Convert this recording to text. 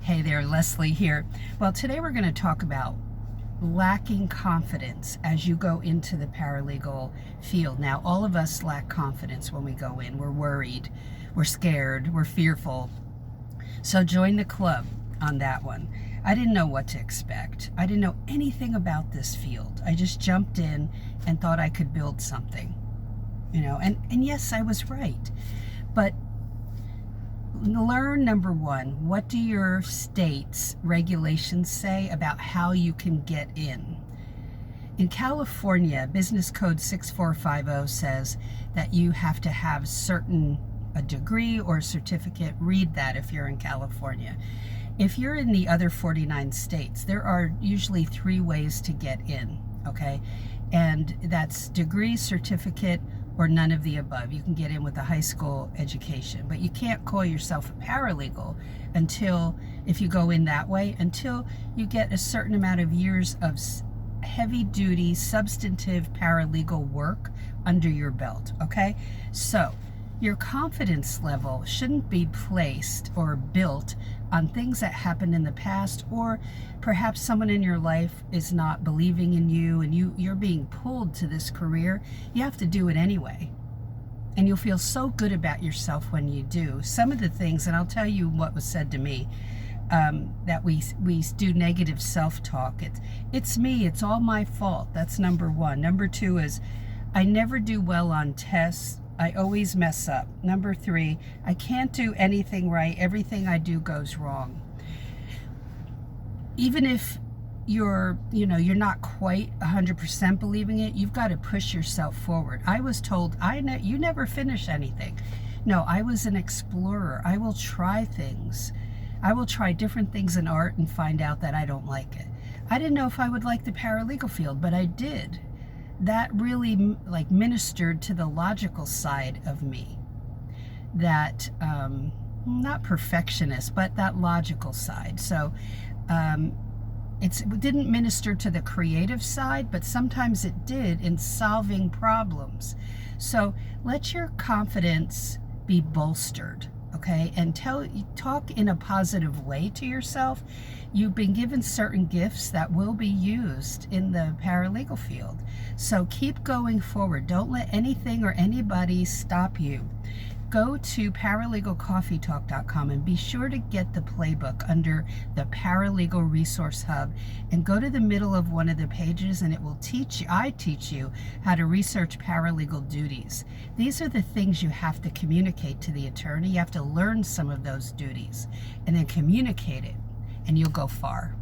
Hey there, Leslie here. Well, today we're going to talk about lacking confidence as you go into the paralegal field. Now, all of us lack confidence when we go in. We're worried, we're scared, we're fearful. So join the club on that one. I didn't know what to expect. I didn't know anything about this field. I just jumped in and thought I could build something, and yes, I was right. But learn, number one, what do your state's regulations say about how you can get in? In California, Business Code 6450 says that you have to have a degree or certificate. Read that if you're in California. If you're in the other 49 states, there are usually 3 ways to get in, okay? And that's degree, certificate, or none of the above. You can get in with a high school education, but you can't call yourself a paralegal if you go in that way, until you get a certain amount of years of heavy-duty, substantive paralegal work under your belt, okay? So your confidence level shouldn't be placed or built on things that happened in the past, or perhaps someone in your life is not believing in you and you're being pulled to this career. You have to do it anyway. And you'll feel so good about yourself when you do. Some of the things, and I'll tell you what was said to me, that we do negative self-talk. It's me, it's all my fault. That's number 1. Number 2 is I never do well on tests. I always mess up. Number 3, I can't do anything right. Everything I do goes wrong. Even if you're not quite 100% believing it, you've got to push yourself forward. I was told, you never finish anything. No, I was an explorer. I will try things. I will try different things in art and find out that I don't like it. I didn't know if I would like the paralegal field, but I did. That really ministered to the logical side of me, that not perfectionist, but that logical side. So it didn't minister to the creative side, but sometimes it did in solving problems. So let your confidence be bolstered, okay? And talk in a positive way to yourself. You've been given certain gifts that will be used in the paralegal field. So keep going forward. Don't let anything or anybody stop you. Go to paralegalcoffeetalk.com and be sure to get the playbook under the Paralegal Resource Hub, and go to the middle of one of the pages and it will I teach you how to research paralegal duties. These are the things you have to communicate to the attorney. You have to learn some of those duties and then communicate it, and you'll go far.